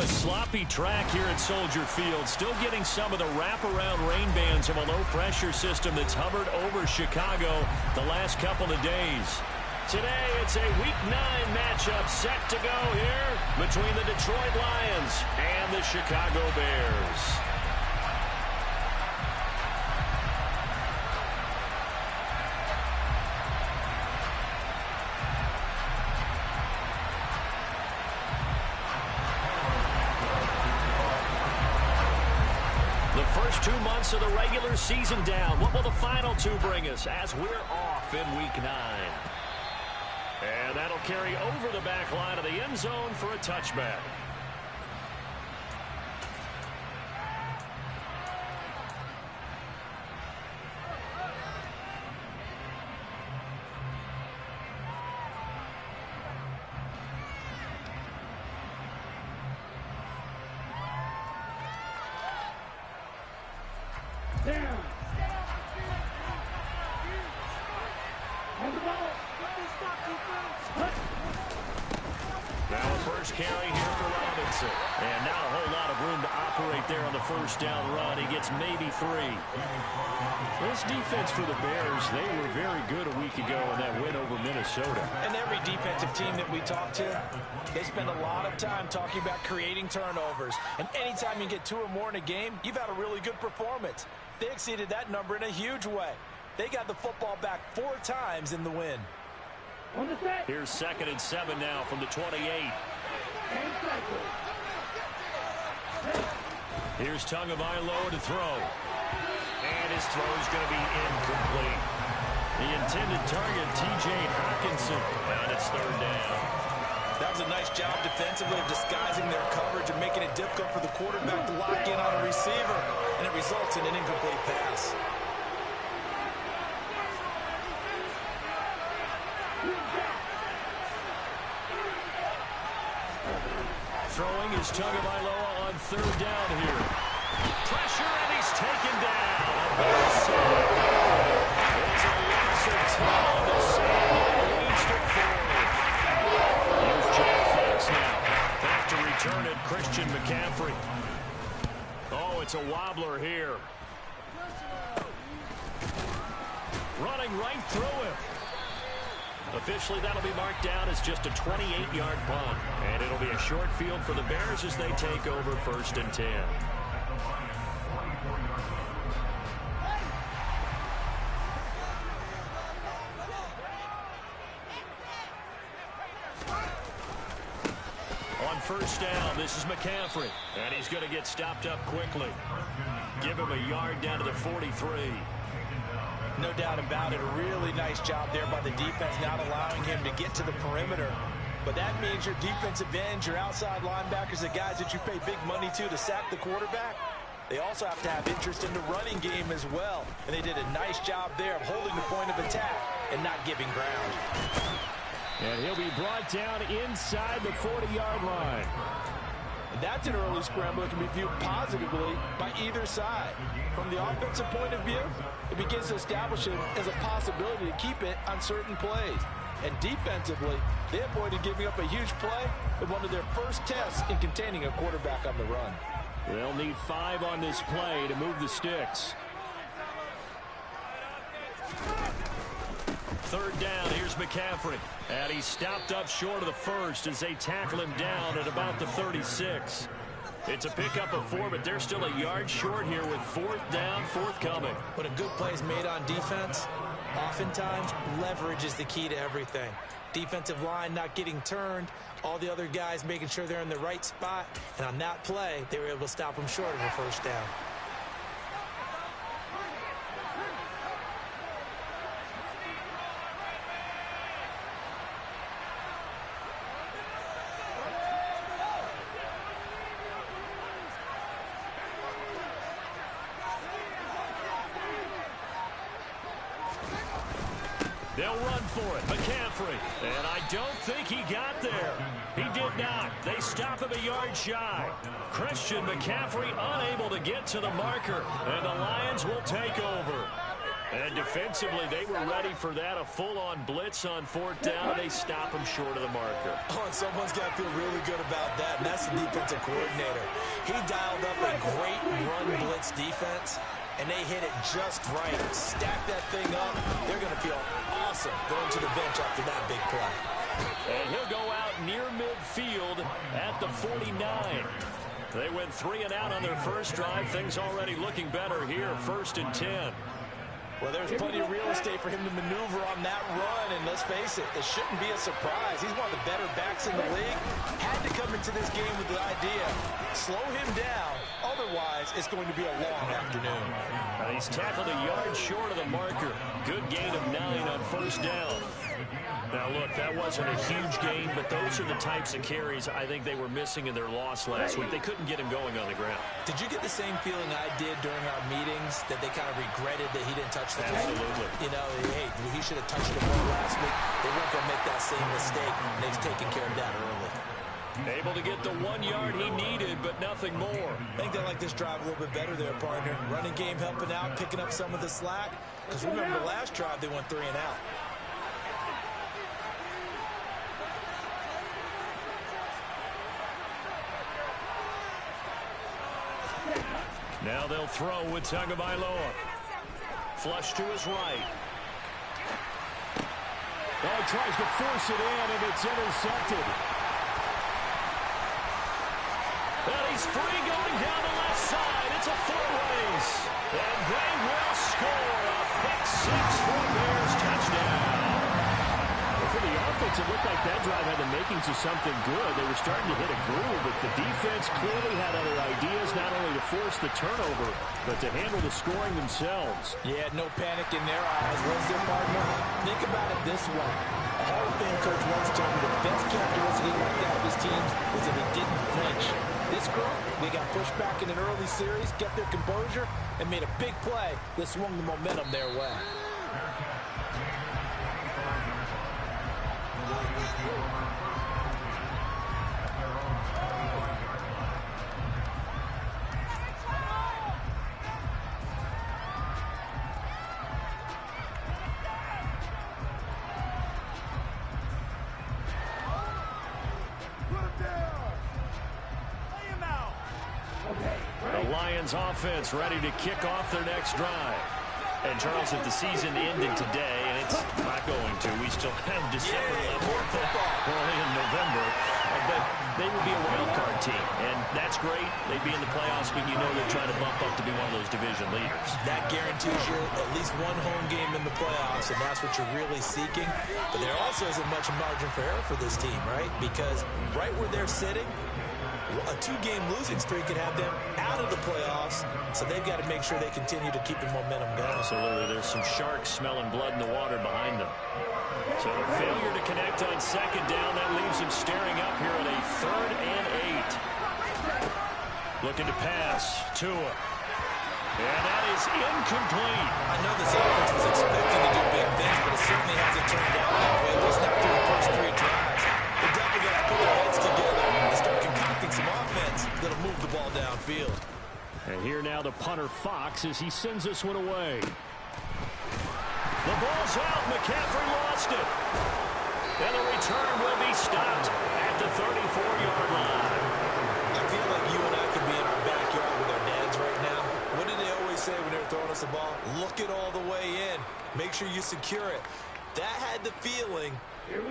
sloppy track here at Soldier Field. Still getting some of the wraparound rain bands of a low-pressure system that's hovered over Chicago the last couple of days. Today, it's a Week 9 matchup set to go here between the Detroit Lions and the Chicago Bears. The first 2 months of the regular season down. What will the final 2 bring us as we're off in Week 9? And that'll carry over the back line of the end zone for a touchback. Now a first carry here for Robinson. And not a whole lot of room to operate there on the first down run. He gets maybe 3. This defense for the Bears, they were very good a week ago in that win over Minnesota. And every defensive team that we talk to, they spend a lot of time talking about creating turnovers. And anytime you get 2 or more in a game, you've had a really good performance. They exceeded that number in a huge way. They got the football back 4 times in the win. Here's 2nd and 7 now from the 28. Here's Tagovailoa to throw. And his throw is going to be incomplete. The intended target, T.J. Hockenson. And it's 3rd down. That was a nice job defensively of disguising their coverage and making it difficult for the quarterback to lock in on a receiver. And it results in an incomplete pass. Throwing is Tagovailoa on 3rd down here. Pressure, and he's taken down. It's a loss of 10 on the side. Leads to 4th. Here's Jack Fox now. Back to return it, Christian McCaffrey. Oh, it's a wobbler here. Running right through him. Officially, that'll be marked down as just a 28-yard punt. And it'll be a short field for the Bears as they take over 1st and 10. On 1st down, this is McCaffrey. And he's going to get stopped up quickly. Give him a yard down to the 43. No doubt about it. A really nice job there by the defense, not allowing him to get to the perimeter. But that means your defensive ends, your outside linebackers, the guys that you pay big money to sack the quarterback, they also have to have interest in the running game as well. And they did a nice job there of holding the point of attack and not giving ground. And he'll be brought down inside the 40-yard line. That's an early scramble that can be viewed positively by either side. From the offensive point of view, it begins to establish it as a possibility to keep it on certain plays. And defensively, they avoided giving up a huge play with one of their first tests in containing a quarterback on the run. They'll need 5 on this play to move the sticks. 3rd down, here's McCaffrey. And he's stopped up short of the 1st as they tackle him down at about the 36. It's a pickup of 4, but they're still a yard short here with 4th down, forthcoming. When a good play is made on defense, oftentimes leverage is the key to everything. Defensive line not getting turned, all the other guys making sure they're in the right spot, and on that play, they were able to stop them short of a 1st down. They'll run for it. McCaffrey. And I don't think he got there. He did not. They stop him a yard shy. Christian McCaffrey unable to get to the marker. And the Lions will take over. And defensively, they were ready for that, a full-on blitz on fourth down, and they stop him short of the marker. Oh, and someone's got to feel really good about that, and that's the defensive coordinator. He dialed up a great run blitz defense, and they hit it just right. Stack that thing up. They're going to feel awesome going to the bench after that big play. And he'll go out near midfield at the 49. They went 3 and out on their first drive. Things already looking better here, 1st and 10. Well, there's plenty of real estate for him to maneuver on that run, and let's face it, it shouldn't be a surprise. He's one of the better backs in the league. Had to come into this game with the idea, slow him down, otherwise it's going to be a long afternoon. He's tackled a yard short of the marker. Good gain of 9 on first down. Now, look, that wasn't a huge gain, but those are the types of carries I think they were missing in their loss last week. They couldn't get him going on the ground. Did you get the same feeling I did during our meetings, that they kind of regretted that he didn't touch the ball? Absolutely. You know, hey, he should have touched the ball last week. They weren't going to make that same mistake, and he's taking care of that early. Able to get the 1 yard he needed, but nothing more. I think they like this drive a little bit better there, partner. Running game helping out, picking up some of the slack. Because remember, the last drive, they went 3 and out. Now they'll throw with Tagovailoa. Flush to his right. Oh, he tries to force it in, and it's intercepted. And he's free going down the left side. It's a foot race. And they will score a pick 6 for Bears touchdown. Well, for the offense, it looked like that drive had the makings of something good. They were starting to hit a groove, but the defense clearly had other ideas, not only to force the turnover, but to handle the scoring themselves. Yeah, no panic in their eyes. Was their partner? Think about it this way. A Hall of Fame coach once told me the best characteristic he liked out of his teams was that they didn't flinch. This group, they got pushed back in an early series, kept their composure, and made a big play that swung the momentum their way. The Lions offense ready to kick off their next drive. And, Charles, if the season ended today, and it's not going to, we still have December left, early in November, but they would be a wild card team. And that's great. They'd be in the playoffs, but you know they're trying to bump up to be one of those division leaders. That guarantees you at least one home game in the playoffs, and that's what you're really seeking. But there also isn't much margin for error for this team, right? Because right where they're sitting, a 2-game losing streak could have them out of the playoffs, so they've got to make sure they continue to keep the momentum going. Absolutely. There's some sharks smelling blood in the water behind them. So a failure to connect on second down. That leaves them staring up here at a 3rd and 8. Looking to pass. Tua. And that is incomplete. I know this offense was expecting to do big things, but it certainly hasn't turned out that way. At least not through the first 3 drives. They definitely got to put their heads together and start concocting some offense that'll move the ball downfield. And here now the punter Fox as he sends this one away. The ball's out. McCaffrey lost it. And the return will be stopped at the 34-yard line. I feel like you and I could be in our backyard with our dads right now. What did they always say when they were throwing us the ball? Look it all the way in. Make sure you secure it. That had the feeling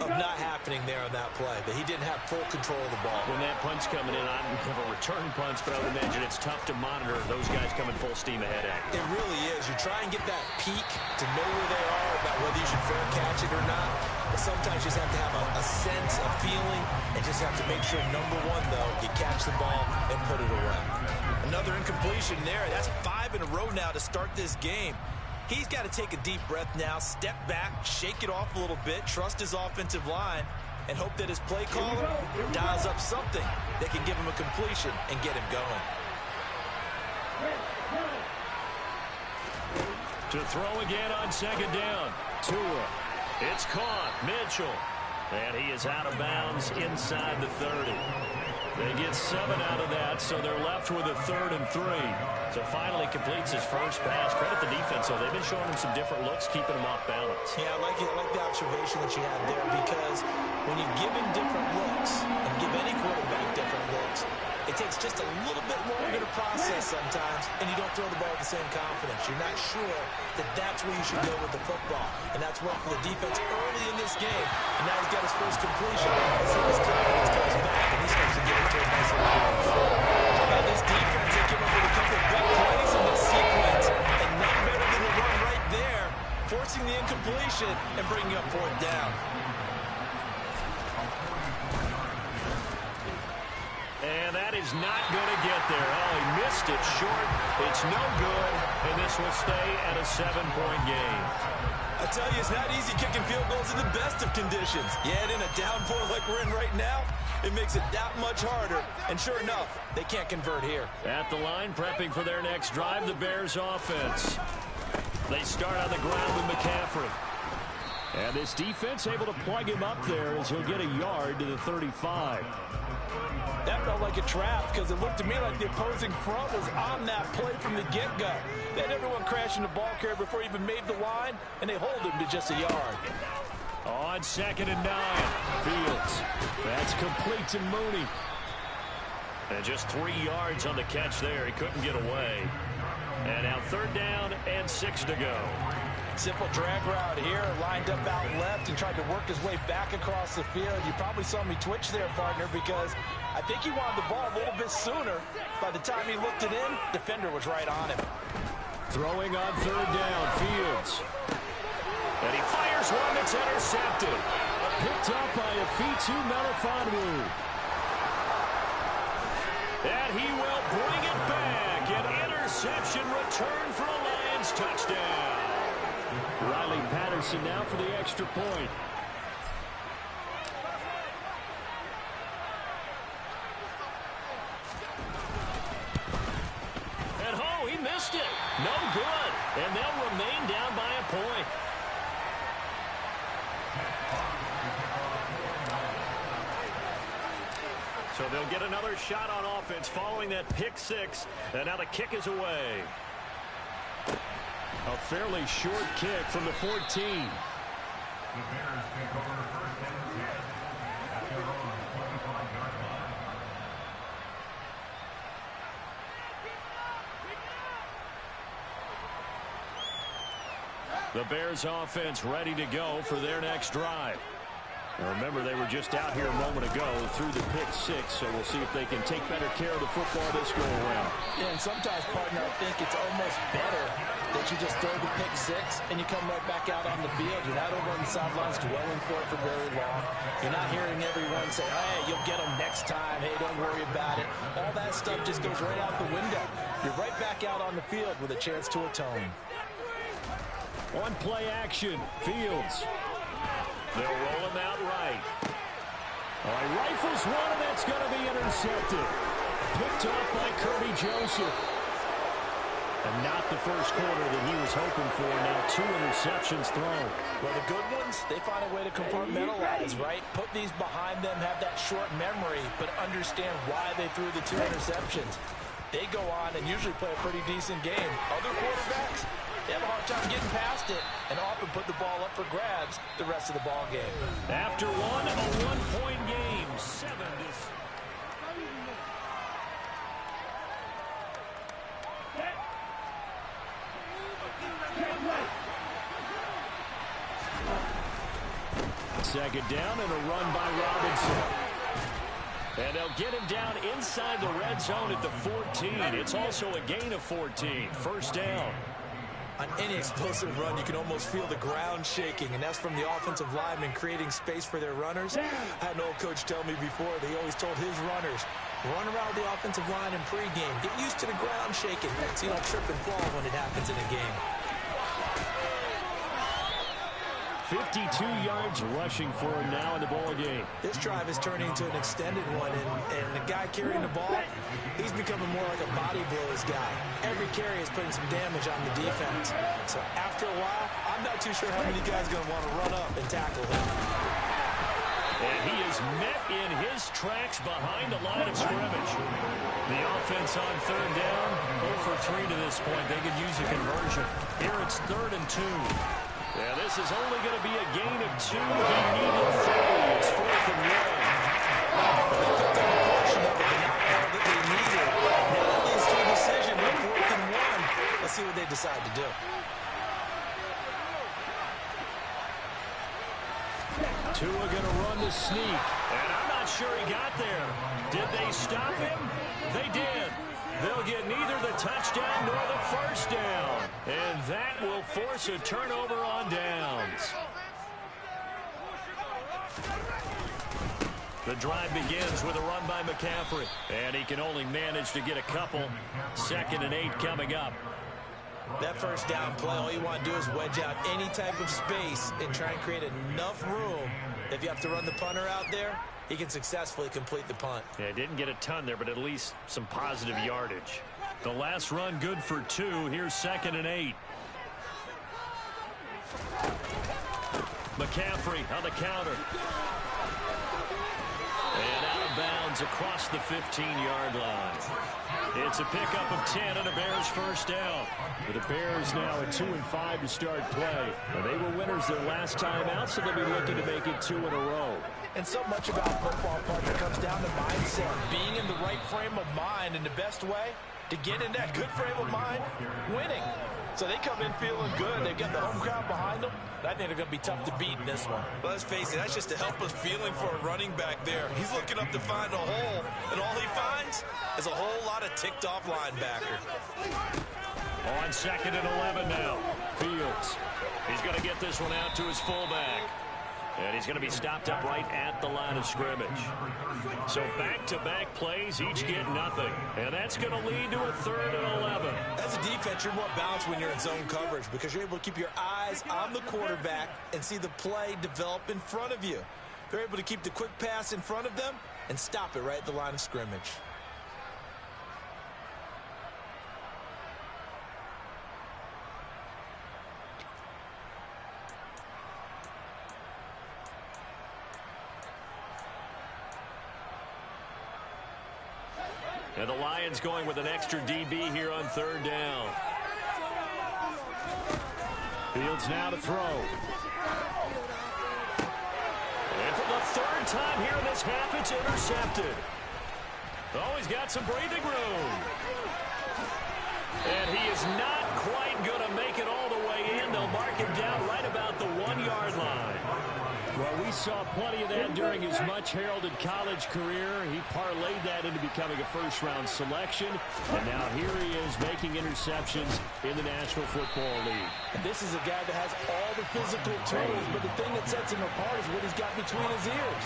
of not happening there on that play, that he didn't have full control of the ball. When that punch coming in, I don't have a return punch, but I would imagine it's tough to monitor those guys coming full steam ahead at you. It really is. You try and get that peek to know where they are, about whether you should fair catch it or not. But sometimes you just have to have a sense, a feeling, and just have to make sure, number one, though, you catch the ball and put it away. Another incompletion there. That's 5 in a row now to start this game. He's got to take a deep breath now, step back, shake it off a little bit, trust his offensive line, and hope that his play caller dials up something that can give him a completion and get him going. To throw again on second down. Tua. It's caught. Mitchell. And he is out of bounds inside the 30. They get 7 out of that, so they're left with a 3rd and 3. So finally completes his first pass. Credit the defense, though. They've been showing him some different looks, keeping him off balance. Yeah, I like the observation that you had there, because when you give him different looks and give any quarterback different looks, it takes just a little bit longer to process sometimes, and you don't throw the ball with the same confidence. You're not sure that that's where you should go with the football, and that's worked for the defense early in this game, and now he's got his first completion. Let's see if his confidence comes back, and he starts to get into a nice little groove. How about this defense? They came up with a couple of big plays in this sequence, and none better than the run right there, forcing the incompletion and bringing up 4th down. And that is not going to get there. Oh, he missed it short. It's no good, and this will stay at a 7-point game. I tell you, it's not easy kicking field goals in the best of conditions. Yet in a downpour like we're in right now, it makes it that much harder. And sure enough, they can't convert here. At the line, prepping for their next drive, the Bears offense. They start on the ground with McCaffrey. And this defense able to plug him up there as he'll get a yard to the 35. That felt like a trap, because it looked to me like the opposing front was on that play from the get-go. They had everyone crashing the ball carrier before he even made the line, and they hold him to just a yard. On 2nd and 9, Fields. That's complete to Mooney. And just 3 yards on the catch there. He couldn't get away. And now 3rd down and 6 to go. Simple drag route here, lined up out left and tried to work his way back across the field. You probably saw me twitch there, partner, because I think he wanted the ball a little bit sooner. By the time he looked it in, defender was right on him. Throwing on 3rd down, Fields. And he fires one that's intercepted. Picked up by Afitu Melifonwu. And he will bring it back. An interception return for a Lions touchdown. Riley Patterson now for the extra point. And oh, he missed it. No good. And they'll remain down by a point. So they'll get another shot on offense following that pick 6. And now the kick is away. A fairly short kick from the 14. The Bears take over 1st and 10 at their own 25-yard line. The Bears offense ready to go for their next drive. Now remember, they were just out here a moment ago through the pick 6, so we'll see if they can take better care of the football this go around. Yeah, and sometimes, partner, I think it's almost better that you just throw the pick 6 and you come right back out on the field. You're not over on the sidelines dwelling for it for very long. You're not hearing everyone say, hey, you'll get them next time. Hey, don't worry about it. All that stuff just goes right out the window. You're right back out on the field with a chance to atone. On play action, Fields. They'll roll him out right. All right, rifles one, and that's going to be intercepted. Picked up by Kirby Joseph. And not the first quarter that he was hoping for. Now 2 interceptions thrown. Well, the good ones, they find a way to compartmentalize, right? Put these behind them, have that short memory, but understand why they threw the 2 interceptions. They go on and usually play a pretty decent game. Other quarterbacks, they have a hard time getting past it and often put the ball up for grabs the rest of the ball game. After one, a 1-point game. 7 to 2nd down and a run by Robinson. And they'll get him down inside the red zone at the 14. It's also a gain of 14. 1st down. On any explosive run, you can almost feel the ground shaking, and that's from the offensive linemen creating space for their runners. I had an old coach tell me before, they always told his runners, run around the offensive line in pregame. Get used to the ground shaking so you don't trip and fall when it happens in a game. 52 yards rushing for him now in the ball game. This drive is turning into an extended one, and the guy carrying the ball, he's becoming more like a body blows guy. Every carry is putting some damage on the defense. So after a while, I'm not too sure how many guys are going to want to run up and tackle him. And he is is met in his tracks behind the line of scrimmage. The offense on third down, 0 for 3 to this point. They could use a conversion. Here it's 3rd and 2. Yeah, this is only going to be a gain of 2. He needed 3. It's 4th and 1. Let's see what they decide to do. Tua going to run the sneak, and I'm not sure he got there. Did they stop him? They did. They'll get neither the touchdown nor the first down, and that will force a turnover on downs. The drive begins with a run by McCaffrey, and he can only manage to get a couple. 2nd and 8 coming up. That first down play, all you want to do is wedge out any type of space and try and create enough room. If you have to run the punter out there, he can successfully complete the punt. Yeah, didn't get a ton there, but at least some positive yardage. The last run good for 2. Here's 2nd and 8. McCaffrey on the counter. And out of bounds across the 15-yard line. It's a pickup of 10 and a Bears first down. For the Bears now at 2-5 to start play. Now, they were winners their last time out, so they'll be looking to make it 2 in a row. And so much about football, partner, comes down to mindset. Being in the right frame of mind, and the best way to get in that good frame of mind, winning. So they come in feeling good. They've got the home crowd behind them. I think they're going to be tough to beat in this one. But let's face it, that's just a helpless feeling for a running back there. He's looking up to find a hole, and all he finds is a whole lot of ticked-off linebacker. On 2nd and 11 now. Fields. He's going to get this one out to his fullback. And he's going to be stopped up right at the line of scrimmage. So back-to-back plays, each get nothing. And that's going to lead to a 3rd and 11. As a defense, you're more balanced when you're in zone coverage because you're able to keep your eyes on the quarterback and see the play develop in front of you. They're able to keep the quick pass in front of them and stop it right at the line of scrimmage. And the Lions going with an extra DB here on 3rd down. Fields now to throw. And for the 3rd time here in this half, it's intercepted. Oh, he's got some breathing room. And he is not quite going to make it all the way in. They'll mark him down right about the 1-yard line. Well, we saw plenty of that during his much-heralded college career. He parlayed that into becoming a first-round selection. And now here he is making interceptions in the National Football League. And this is a guy that has all the physical tools, but the thing that sets him apart is what he's got between his ears.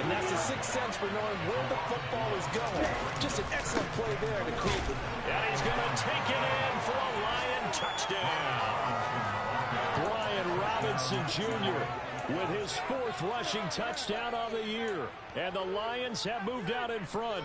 And that's the sixth sense for knowing where the football is going. Just an excellent play there to create the... And he's going to take it in for a Lion touchdown. Brian Robinson Jr. with his 4th rushing touchdown on the year. And the Lions have moved out in front.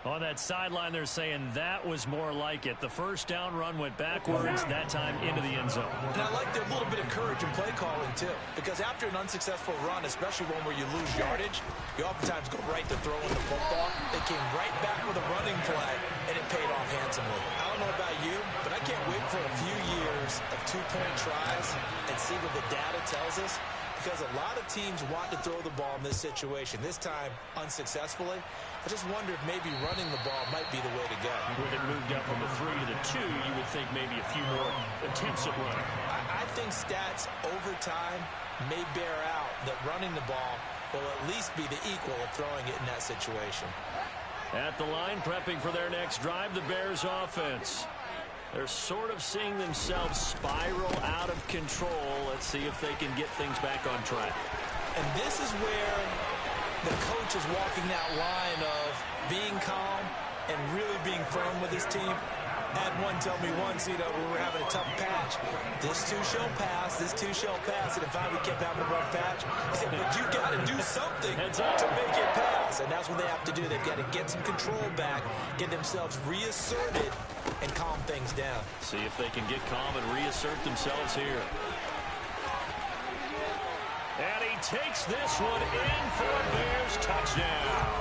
On that sideline, they're saying that was more like it. The first down run went backwards, that time into the end zone. And I like their little bit of courage in play calling, too. Because after an unsuccessful run, especially one where you lose yardage, you oftentimes go right to throwing the football. They came right back with a running play, and it paid off handsomely. I don't know about you, but I can't wait for a few years of 2-point tries and see what the data tells us. Because a lot of teams want to throw the ball in this situation. This time, unsuccessfully. I just wonder if maybe running the ball might be the way to go. When it moved up from the 3 to the 2, you would think maybe a few more attempts at running. I think stats over time may bear out that running the ball will at least be the equal of throwing it in that situation. At the line, prepping for their next drive, the Bears offense. They're sort of seeing themselves spiral out of control. Let's see if they can get things back on track. And this is where the coach is walking that line of being calm and really being firm with his team. I had one tell me once, we were having a tough patch. This too shall pass, this too shall pass. And if we kept having a rough patch, he said, but you got to do something to make it pass. And that's what they have to do. They've got to get some control back, get themselves reasserted, and calm things down. See if they can get calm and reassert themselves here. And he takes this one in for a Bears touchdown.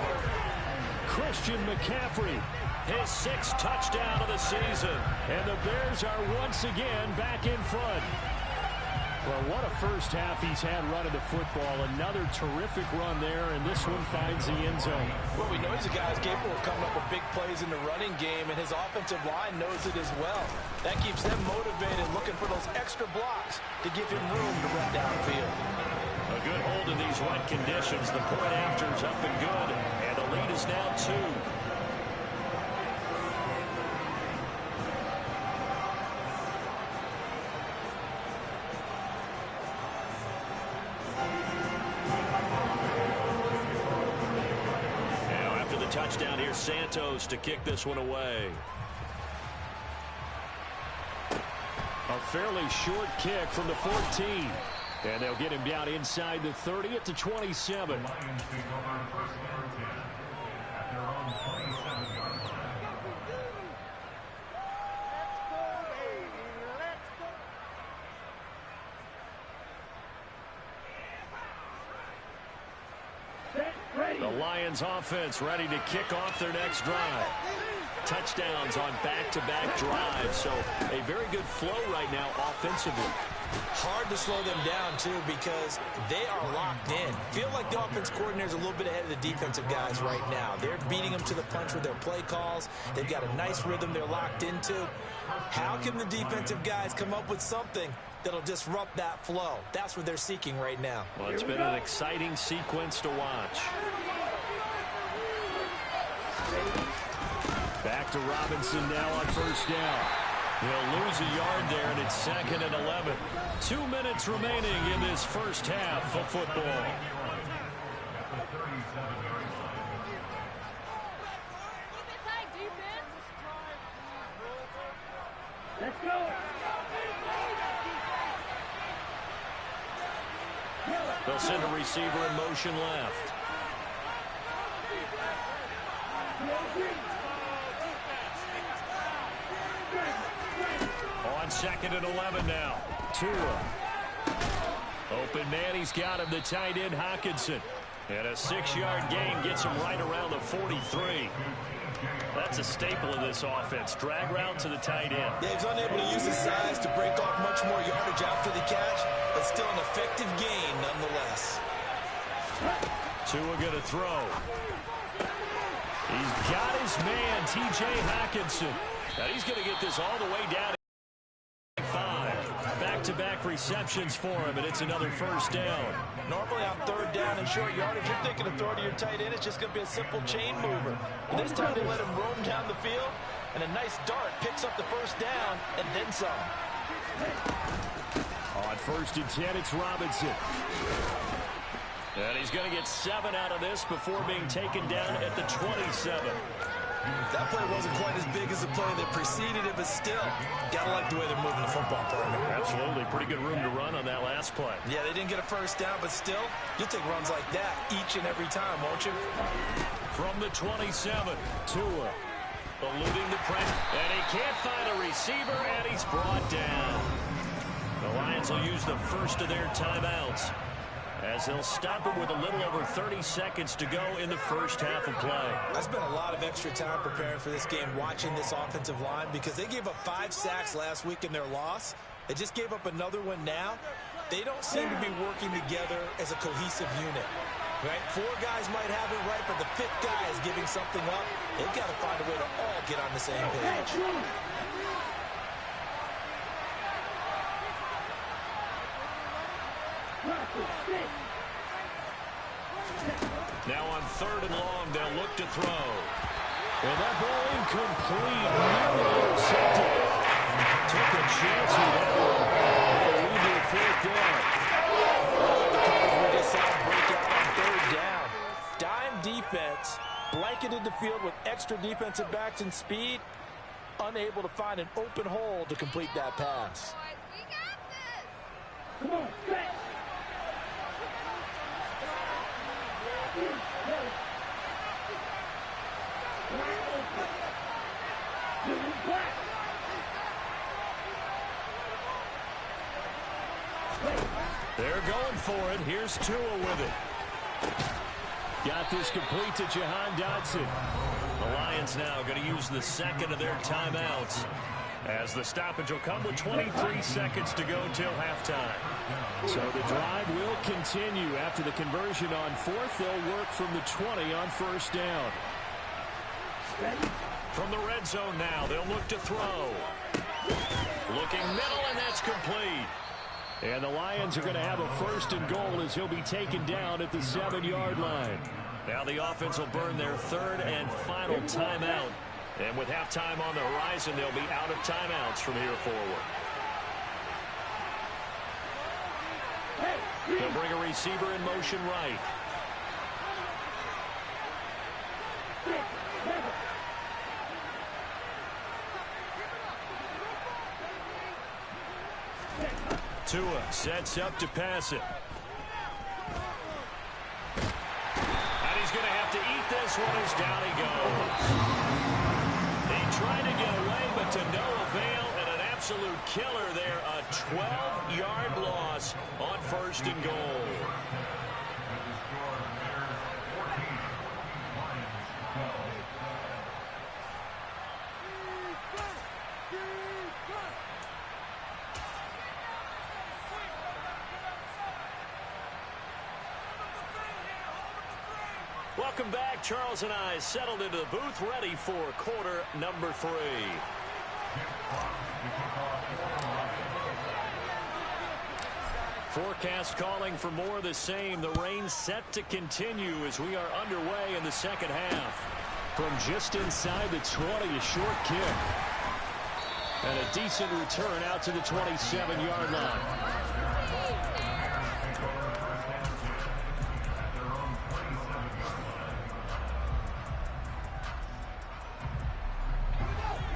Christian McCaffrey, his 6th touchdown of the season. And the Bears are once again back in front. Well, what a first half he's had running the football. Another terrific run there, and this one finds the end zone. Well, we know he's a guy who's capable of coming up with big plays in the running game, and his offensive line knows it as well. That keeps them motivated, looking for those extra blocks to give him room to run downfield. A good hold in these wet conditions. The point after is up and good, and the lead is now 2. Touchdown here, Santos to kick this one away. A fairly short kick from the 14. And they'll get him down inside the 30 at the 27. The Lions offense ready to kick off their next drive. Touchdowns on back-to-back drives, so a very good flow right now offensively. Hard to slow them down, too, because they are locked in. Feel like the offense coordinator's a little bit ahead of the defensive guys right now. They're beating them to the punch with their play calls. They've got a nice rhythm they're locked into. How can the defensive guys come up with something that'll disrupt that flow? That's what they're seeking right now. Well, it's been an exciting sequence to watch. Back to Robinson now on first down. He'll lose a yard there, and it's 2nd and 11. 2 minutes remaining in this first half of football. Let's go. They'll send a receiver in motion left. On 2nd and 11 now. Tua. Open man, he's got him, the tight end Hockenson. And a 6-yard gain gets him right around the 43. That's a staple of this offense. Drag route to the tight end. Yeah, he's unable to use his size to break off much more yardage after the catch, but still an effective gain nonetheless. Tua going to throw. He's got his man, T.J. Hockenson. Now he's going to get this all the way down to 5. Back-to-back receptions for him, and it's another first down. Normally on 3rd down and short yardage, you're thinking of throw to your tight end. It's just going to be a simple chain mover. But this time they let him roam down the field, and a nice dart picks up the first down and then some. On 1st and 10, it's Robinson. And he's going to get 7 out of this before being taken down at the 27. That play wasn't quite as big as the play that preceded it, but still, gotta like the way they're moving the football, partner. Absolutely. Pretty good room to run on that last play. Yeah, they didn't get a first down, but still, you'll take runs like that each and every time, won't you? From the 27, Tua eluding the pressure, and he can't find a receiver, and he's brought down. The Lions will use the first of their timeouts as they'll stop him with a little over 30 seconds to go in the first half of play. I spent a lot of extra time preparing for this game, watching this offensive line, because they gave up 5 sacks last week in their loss. They just gave up another one now. They don't seem to be working together as a cohesive unit. Right? 4 guys might have it right, but the 5th guy is giving something up. They've got to find a way to all get on the same page. Now on 3rd and long, they'll look to throw. And that ball incomplete. Nearly intercepted. Took a chance with that one. They'll lead to a 4th down. The Cardinals were just out break out on 3rd down. Dime defense blanketed the field with extra defensive backs and speed, unable to find an open hole to complete that pass. We got this. Come on, set. They're going for it. Here's Tua with it. Got this complete to Jahan Dotson. The Lions now going to use the second of their timeouts, as the stoppage will come with 23 seconds to go till halftime. So the drive will continue. After the conversion on fourth, they'll work from the 20 on first down. From the red zone now, they'll look to throw. Looking middle, and that's complete. And the Lions are going to have a first and goal as he'll be taken down at the 7-yard line. Now the offense will burn their third and final timeout. And with halftime on the horizon, they'll be out of timeouts from here forward. They'll bring a receiver in motion right. Tua sets up to pass it. And he's going to have to eat this one as down he goes. He tried to get away, but to no avail, and an absolute killer there. A 12-yard loss on first and goal. Welcome back. Charles and I settled into the booth, ready for quarter number 3. Forecast calling for more of the same. The rain set to continue as we are underway in the second half. From just inside the 20, a short kick. And a decent return out to the 27-yard line.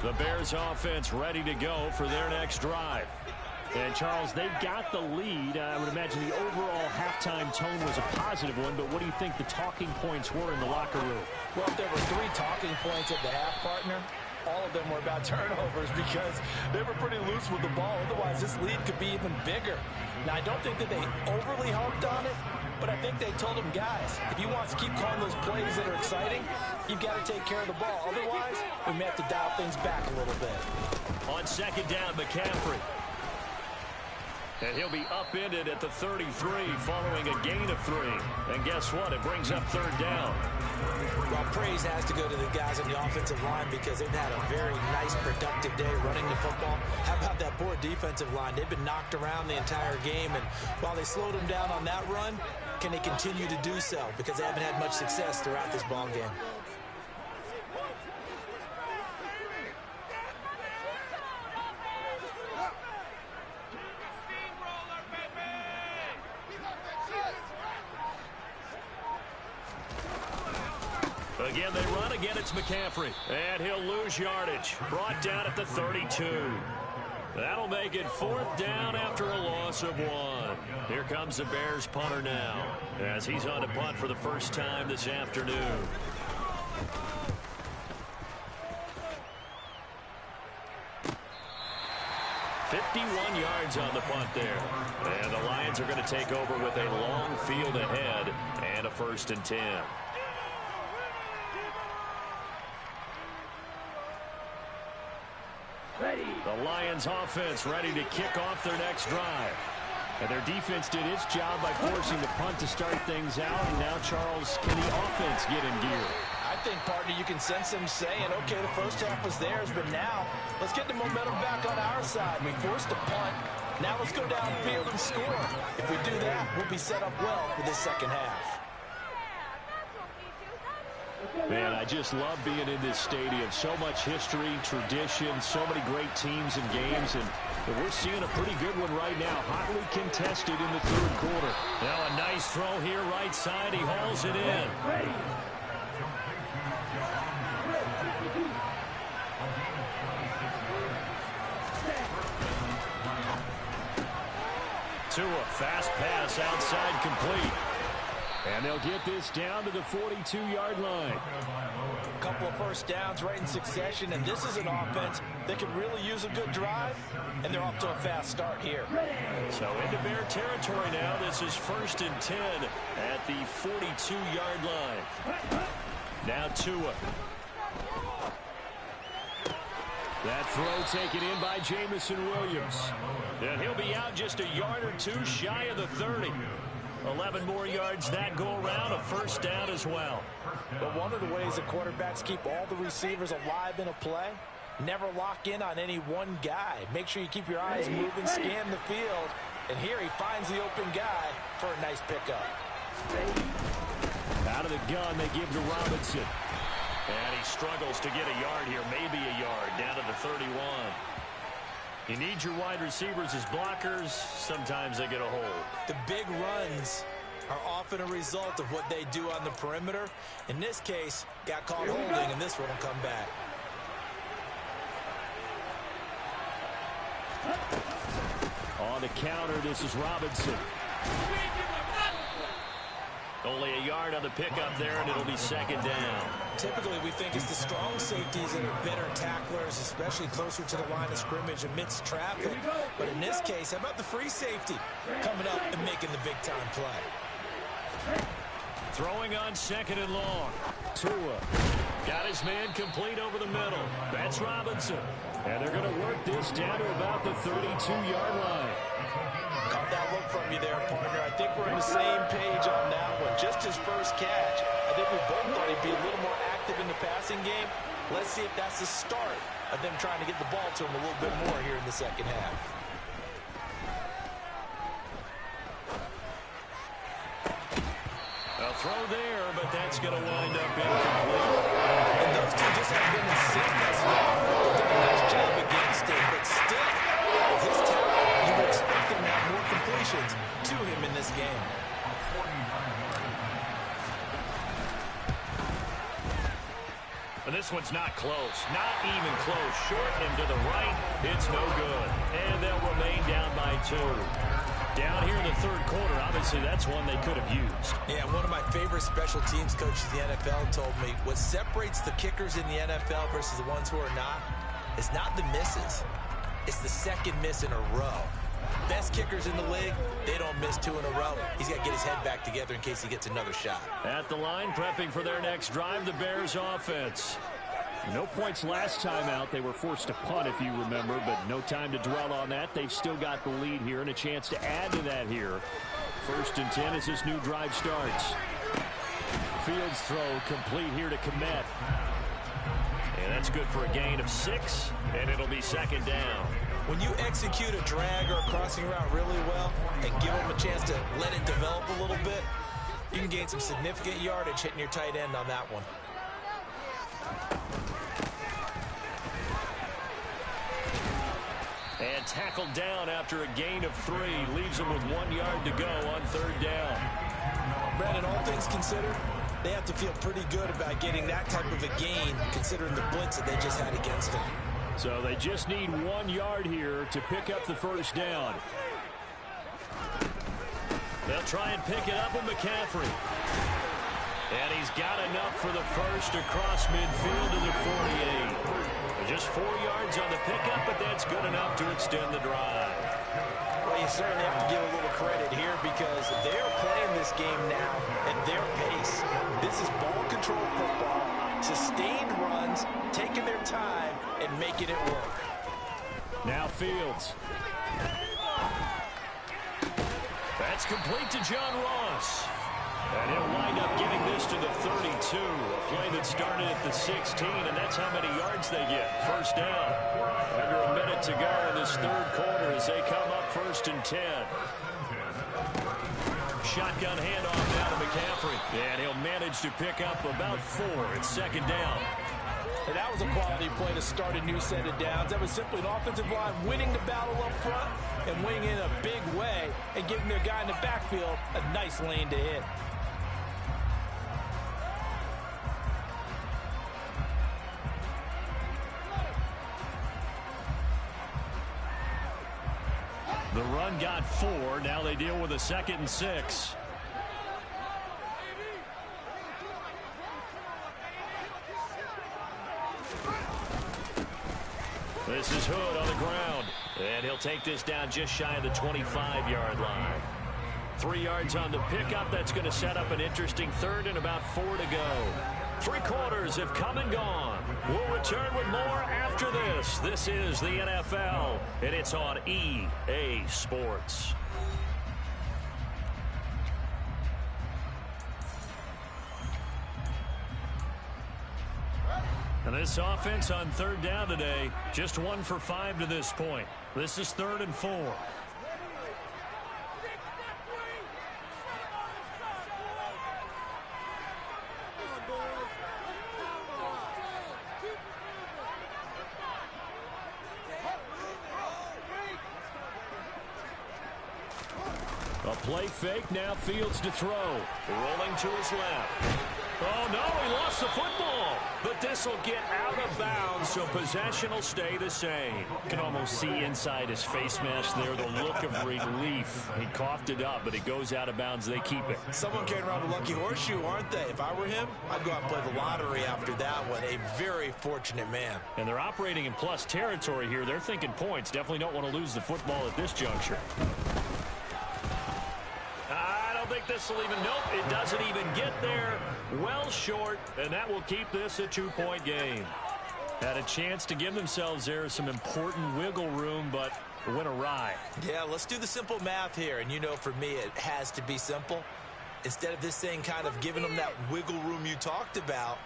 The Bears offense ready to go for their next drive. And, Charles, they've got the lead. I would imagine the overall halftime tone was a positive one, but what do you think the talking points were in the locker room? Well, if there were 3 talking points at the half, partner, all of them were about turnovers because they were pretty loose with the ball. Otherwise, this lead could be even bigger. Now, I don't think that they overly harped on it, but I think they told them, guys, if you want to keep calling those plays that are exciting, you've got to take care of the ball. Otherwise, we may have to dial things back a little bit. On second down, McCaffrey. And he'll be upended at the 33 following a gain of 3. And guess what? It brings up third down. Well, praise has to go to the guys on the offensive line because they've had a very nice, productive day running the football. How about that poor defensive line? They've been knocked around the entire game, and while they slowed them down on that run, can they continue to do so? Because they haven't had much success throughout this ball game. Again, they run. Again, it's McCaffrey. And he'll lose yardage. Brought down at the 32. That'll make it fourth down after a loss of 1. Here comes the Bears punter now, as he's on to punt for the first time this afternoon. "51 yards on the punt there. And the Lions are going to take over with a long field ahead and a 1st and 10. The Lions offense ready to kick off their next drive. And their defense did its job by forcing the punt to start things out. And now, Charles, can the offense get in gear? I think, partner, you can sense them saying, okay, the first half was theirs, but now let's get the momentum back on our side. We forced a punt. Now let's go downfield and score. If we do that, we'll be set up well for this second half. Man, I just love being in this stadium. So much history, tradition, so many great teams and games, and we're seeing a pretty good one right now. Hotly contested in the third quarter. Now a nice throw here right side. He hauls it in. Tua, fast pass outside, complete. And they'll get this down to the 42-yard line. A couple of first downs right in succession, and this is an offense that could really use a good drive, and they're off to a fast start here. So into Bear territory now. This is 1st and 10 at the 42-yard line. Now Tua. That throw taken in by Jamison Williams. And he'll be out just a yard or two shy of the 30. 11 more yards that go around, a first down as well. But one of the ways the quarterbacks keep all the receivers alive in a play, never lock in on any one guy. Make sure you keep your eyes moving, scan the field. And here he finds the open guy for a nice pickup. Out of the gun, they give to Robinson. And he struggles to get a yard here, maybe a yard, down to the 31. You need your wide receivers as blockers. Sometimes they get a hold. The big runs are often a result of what they do on the perimeter. In this case, got caught holding, and this one will come back. On the counter, this is Robinson. Only a yard on the pickup there, and it'll be second down. Typically, we think it's the strong safeties that are better tacklers, especially closer to the line of scrimmage amidst traffic. But in this case, how about the free safety coming up and making the big-time play? Throwing on 2nd and long. Tua. Got his man complete over the middle. That's Robinson. And they're going to work this down to about the 32-yard line. Caught that look from you there, partner. I think we're on the same page on that one. Just his first catch. I think we both thought he'd be a little more active in the passing game. Let's see if that's the start of them trying to get the ball to him a little bit more here in the second half. A throw there, but that's going to wind up incomplete. And those two just have been in sync thus far. They've done a nice job against it, but still, with his talent, you would expect him to have more completions to him in this game. And this one's not close. Not even close. Short and to the right. It's no good. And they'll remain down by 2. Down here in the third quarter, obviously that's one they could have used. Yeah, one of my favorite special teams coaches in the NFL told me what separates the kickers in the NFL versus the ones who are not is not the misses. It's the second miss in a row. Best kickers in the league, they don't miss 2 in a row. He's got to get his head back together in case he gets another shot. At the line, prepping for their next drive, the Bears offense. No points last time out. They were forced to punt, if you remember, but no time to dwell on that. They've still got the lead here and a chance to add to that here. 1st and 10 as this new drive starts. Fields throw complete here to Kmet. And that's good for a gain of 6, and it'll be second down. When you execute a drag or a crossing route really well and give them a chance to let it develop a little bit, you can gain some significant yardage hitting your tight end on that one. And tackled down after a gain of 3. Leaves him with 1 yard to go on 3rd down. Brandon, all things considered, they have to feel pretty good about getting that type of a gain considering the blitz that they just had against them. So they just need 1 yard here to pick up the first down. They'll try and pick it up with McCaffrey. And he's got enough for the first across midfield to the 48. Just 4 yards on the pickup, but that's good enough to extend the drive. Well, you certainly have to give a little credit here because they're playing this game now at their pace. This is ball control football, sustained runs, taking their time, and making it work. Now Fields. That's complete to John Ross. And he'll wind up getting this to the 32. A play that started at the 16, and that's how many yards they get. First down. Under a minute to go in this third quarter as they come up 1st and 10. Shotgun handoff down to McCaffrey. And he'll manage to pick up about 4. It's second down. And that was a quality play to start a new set of downs. That was simply an offensive line winning the battle up front and winning in a big way and giving their guy in the backfield a nice lane to hit. The run got 4. Now they deal with a 2nd and 6. This is Hood on the ground. And he'll take this down just shy of the 25-yard line. 3 yards on the pickup. That's going to set up an interesting third and about 4 to go. 3 quarters have come and gone. We'll return with more after this. This is the NFL, and it's on EA Sports. And this offense on third down today, just 1 for 5 to this point. This is 3rd and 4. A play fake, now Fields to throw. Rolling to his left. Oh, no, he lost the football. But this will get out of bounds, so possession will stay the same. You can almost see inside his face mask there the look of relief. He coughed it up, but it goes out of bounds. They keep it. Someone carrying around a lucky horseshoe, aren't they? If I were him, I'd go out and play the lottery after that one. A very fortunate man. And they're operating in plus territory here. They're thinking points. Definitely don't want to lose the football at this juncture. I think this will even, nope, it doesn't even get there. Well short, and that will keep this a 2-point game. Had a chance to give themselves there some important wiggle room, but went awry. Yeah, let's do the simple math here, and you know for me it has to be simple. Instead of this thing kind of giving them that wiggle room you talked about,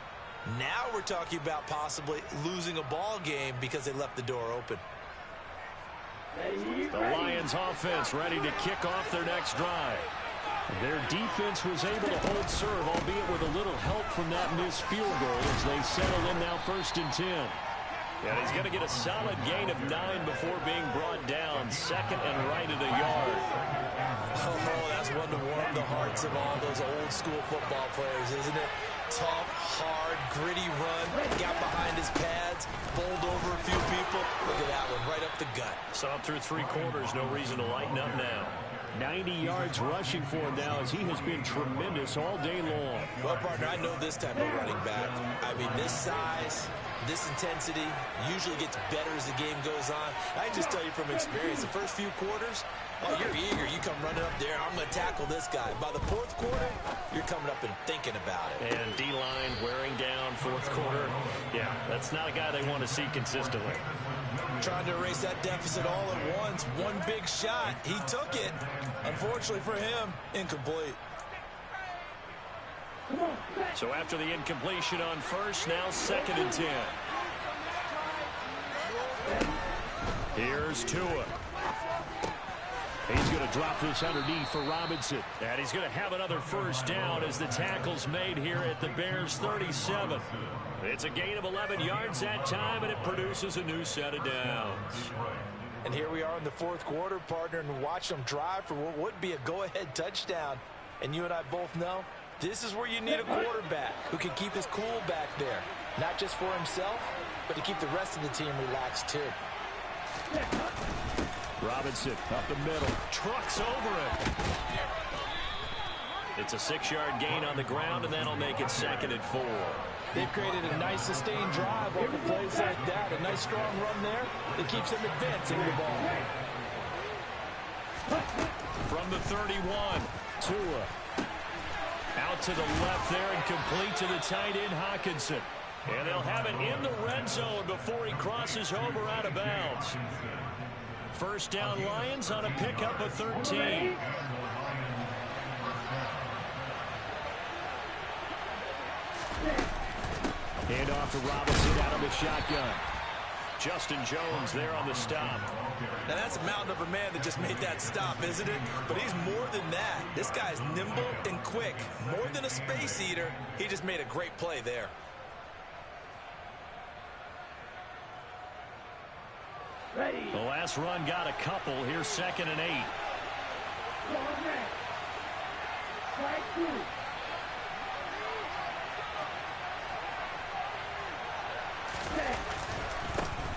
now we're talking about possibly losing a ball game because they left the door open. The Lions offense ready to kick off their next drive. Their defense was able to hold serve, albeit with a little help from that missed field goal as they settle in now 1st and 10. And he's going to get a solid gain of 9 before being brought down. 2nd and right at a yard. Oh, that's one to warm the hearts of all those old school football players, isn't it? Tough, hard, gritty run. Got behind his pads, bowled over a few people. Look at that one, right up the gut. Saw him through 3 quarters. No reason to lighten up now. 90 yards rushing for him now as he has been tremendous all day long. Well, partner, I know this type of running back. I mean, this size, this intensity usually gets better as the game goes on. I just tell you from experience, the first few quarters, oh, you're eager. You come running up there, I'm going to tackle this guy. By the 4th quarter, you're coming up and thinking about it. And D-line wearing down 4th quarter. Yeah, that's not a guy they want to see consistently. Trying to erase that deficit all at once. One big shot. He took it. Unfortunately for him, incomplete. So after the incompletion on first, now 2nd and 10. Here's Tua. He's going to drop this underneath for Robinson. And he's going to have another first down as the tackle's made here at the Bears' 37. It's a gain of 11 yards that time, and it produces a new set of downs. And here we are in the 4th quarter, partner, and watch them drive for what would be a go-ahead touchdown. And you and I both know this is where you need a quarterback who can keep his cool back there. Not just for himself, but to keep the rest of the team relaxed, too. Robinson up the middle, trucks over it. It's a 6-yard gain on the ground, and that'll make it 2nd and 4. They've created a nice sustained drive over plays like that. A nice strong run there that keeps them advancing the ball. From the 31, Tua. Out to the left there and complete to the tight end, Hockenson. And they'll have it in the red zone before he crosses over out of bounds. First down Lions on a pickup of 13. Hand off to Robinson out of the shotgun. Justin Jones there on the stop. Now that's a mountain of a man that just made that stop, isn't it? But he's more than that. This guy's nimble and quick. More than a space eater, he just made a great play there. The last run got a couple. Here's 2nd and 8.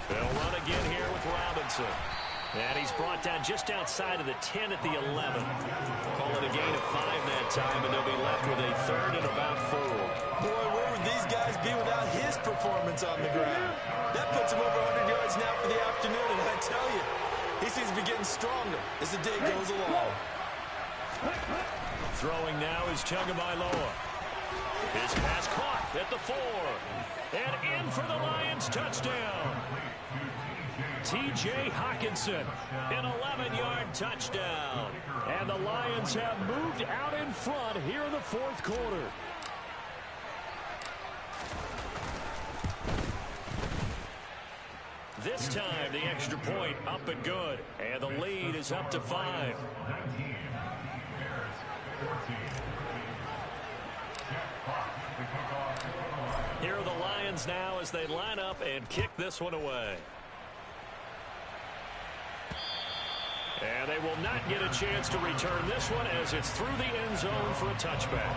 They'll run again here with Robinson. And he's brought down just outside of the 10 at the 11. Call it a gain of 5 that time, and they'll be left with a 3rd and about 4. Boy, where would these guys be without his performance? performance on the ground. That puts him over 100 yards now for the afternoon, and I tell you, he seems to be getting stronger as the day goes along. Throwing now is Tagovailoa. His pass caught at the 4. And in for the Lions touchdown. T.J. Hockenson, an 11-yard touchdown. And the Lions have moved out in front here in the fourth quarter. This time, the extra point up and good. And the lead is up to 5. Here are the Lions now as they line up and kick this one away. And they will not get a chance to return this one as it's through the end zone for a touchback.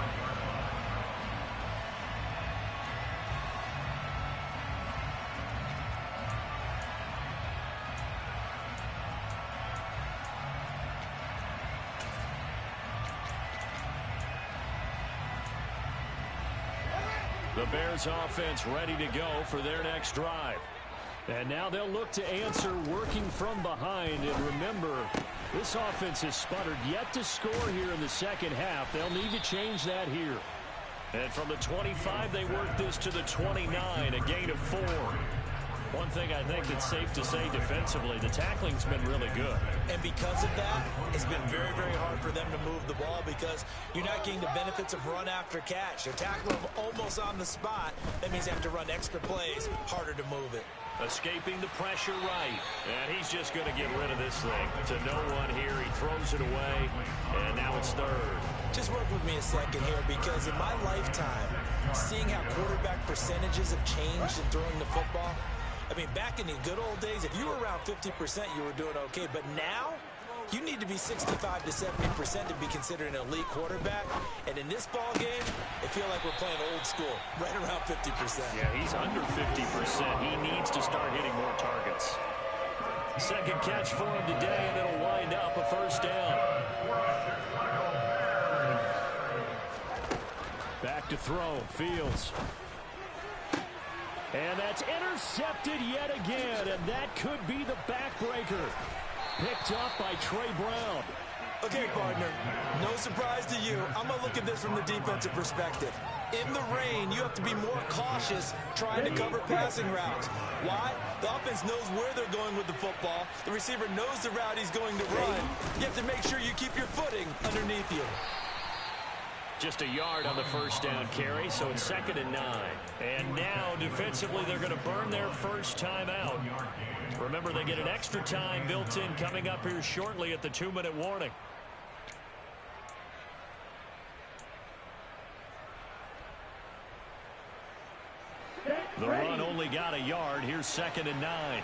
The Bears offense ready to go for their next drive. And now they'll look to answer working from behind. And remember, this offense has sputtered yet to score here in the second half. They'll need to change that here. And from the 25, they work this to the 29, a gain of 4. One thing I think that's safe to say defensively, the tackling's been really good. And because of that, it's been very, very hard for them to move the ball because you're not getting the benefits of run after catch. You're tackling them almost on the spot. That means you have to run extra plays, harder to move it. Escaping the pressure right. And he's just going to get rid of this thing. To no one here, he throws it away, and now it's third. Just work with me a second here because in my lifetime, seeing how quarterback percentages have changed in throwing the football, I mean, back in the good old days, if you were around 50%, you were doing okay. But now, you need to be 65 to 70% to be considered an elite quarterback. And in this ball game, I feel like we're playing old school, right around 50%. Yeah, he's under 50%. He needs to start hitting more targets. Second catch for him today, and it'll wind up a first down. Back to throw, Fields. And that's intercepted yet again, and that could be the backbreaker. Picked up by Trey Brown. Okay, partner, no surprise to you. I'm going to look at this from the defensive perspective. In the rain, you have to be more cautious trying to cover passing routes. Why? The offense knows where they're going with the football. The receiver knows the route he's going to run. You have to make sure you keep your footing underneath you. Just a yard on the first down carry, so it's 2nd and 9. And now, defensively, they're going to burn their first time out. Remember, they get an extra time built in coming up here shortly at the 2-minute warning. The run only got a yard. Here's 2nd and 9.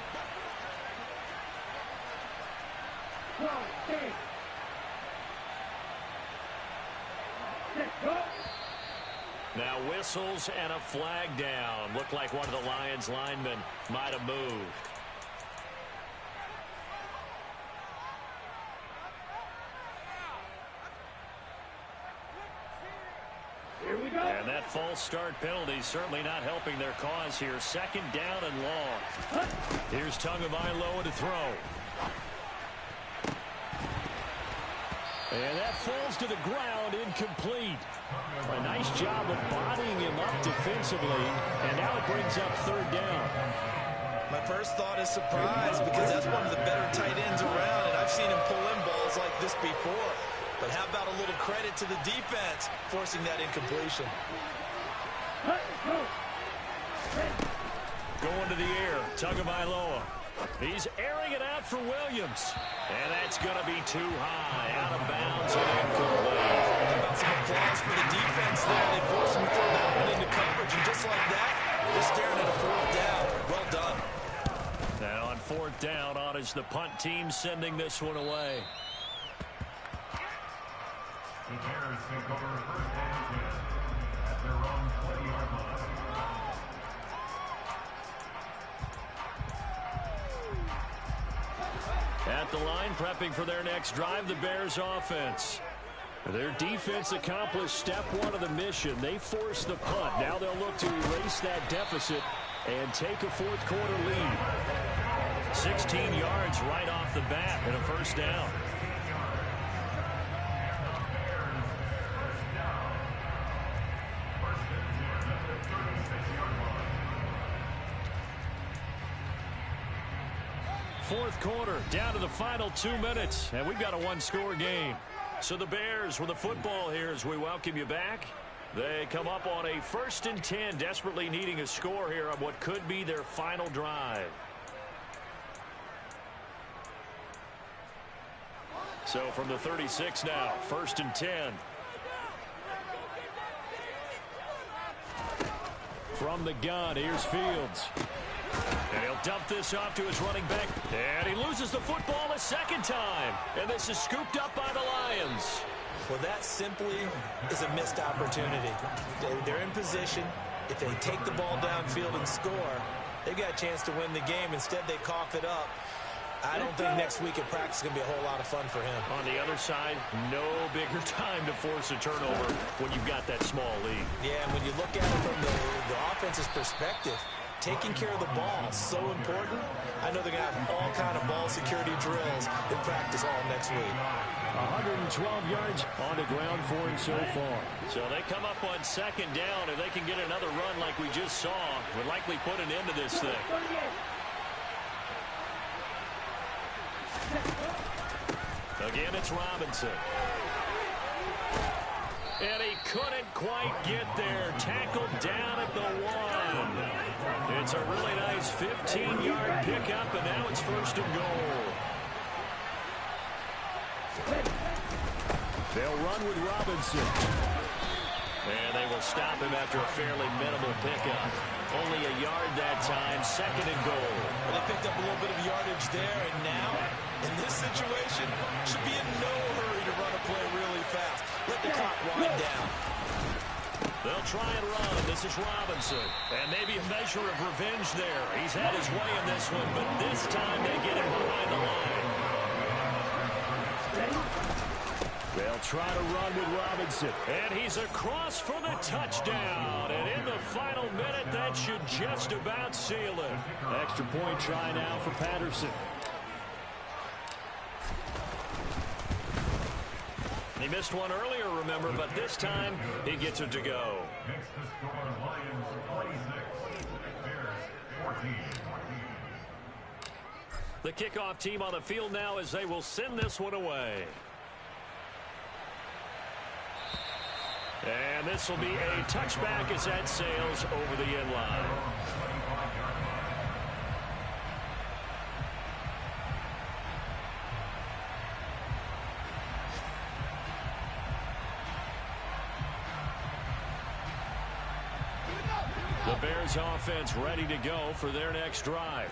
Now whistles and a flag down. Looked like one of the Lions linemen might have moved. And that false start penalty certainly not helping their cause here. 2nd down and long. Here's Tagovailoa to throw. And that falls to the ground, incomplete. A nice job of bodying him up defensively, and now it brings up 3rd down. My first thought is surprise because that's one of the better tight ends around, and I've seen him pull in balls like this before. But how about a little credit to the defense forcing that incompletion? Going to the air, Tagovailoa. He's airing it out for Williams. And that's going to be too high. Out of bounds and incomplete. How about some applause for the defense there? They forced him to throw that one into coverage. And just like that, they're staring at a 4th down. Well done. Now on 4th down, on is the punt team sending this one away. The Bears take over first and 10 at their own 20-yard line. At the line, prepping for their next drive, the Bears offense. Their defense accomplished step 1 of the mission. They forced the punt. Now they'll look to erase that deficit and take a fourth quarter lead. 16 yards right off the bat and a first down. Fourth quarter, down to the final 2 minutes, and we've got a one-score game. So the Bears with the football here as we welcome you back. They come up on a 1st and 10, desperately needing a score here on what could be their final drive. So from the 36 now, 1st and 10. From the gun, here's Fields. And he'll dump this off to his running back. And he loses the football a second time. And this is scooped up by the Lions. Well, that simply is a missed opportunity. They're in position. If they take the ball downfield and score, they've got a chance to win the game. Instead, they cough it up. I don't think next week at practice is going to be a whole lot of fun for him. On the other side, no bigger time to force a turnover when you've got that small lead. Yeah, and when you look at it from the offense's perspective, taking care of the ball is so important. I know they're going to have all kind of ball security drills in practice all next week. 112 yards on the ground for him so far. So they come up on 2nd down, and they can get another run like we just saw. Would likely put an end to this thing. Again, it's Robinson. And he couldn't quite get there. Tackled down at the 1. It's a really nice 15-yard pickup, and now it's 1st and goal. They'll run with Robinson. And they will stop him after a fairly minimal pickup. Only a yard that time, 2nd and goal. Well, they picked up a little bit of yardage there, and now, in this situation, should be in no hurry to run a play really fast. Let the clock wind down. They'll try and run. This is Robinson. And maybe a measure of revenge there. He's had his way in this one, but this time they get him behind the line. They'll try to run with Robinson. And he's across for the touchdown. And in the final minute, that should just about seal it. Extra point try now for Patterson. He missed one earlier, remember, but this time he gets it to go. Next to score, Lions 26, Bears 14. The kickoff team on the field now as they will send this one away. And this will be a touchback as that sails over the end line. The Bears offense ready to go for their next drive.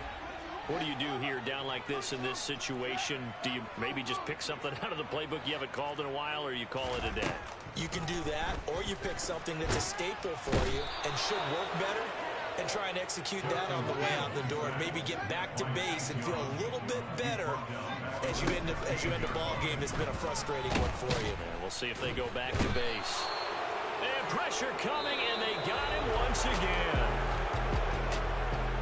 What do you do here down like this in this situation? Do you maybe just pick something out of the playbook you haven't called in a while, or you call it a day? You can do that, or you pick something that's a staple for you and should work better and try and execute that on the way out the door and maybe get back to base and feel a little bit better as you end a ball game that's been a frustrating one for you. And we'll see if they go back to base. And pressure coming, and they got him once again.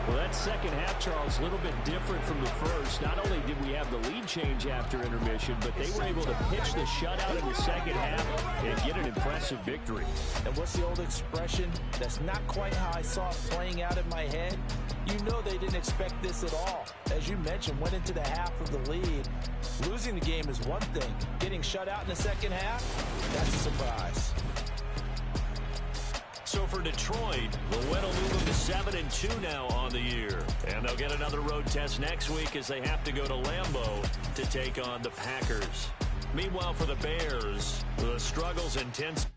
Well, that second half, Charles, a little bit different from the first. Not only did we have the lead change after intermission, but they were able to pitch the shutout in the second half and get an impressive victory. And what's the old expression? That's not quite how I saw it playing out in my head. You know they didn't expect this at all. As you mentioned, went into the half of the lead. Losing the game is one thing. Getting shut out in the second half, that's a surprise. So for Detroit, the win will move them to 7-2 now on the year. And they'll get another road test next week as they have to go to Lambeau to take on the Packers. Meanwhile, for the Bears, the struggle's intense.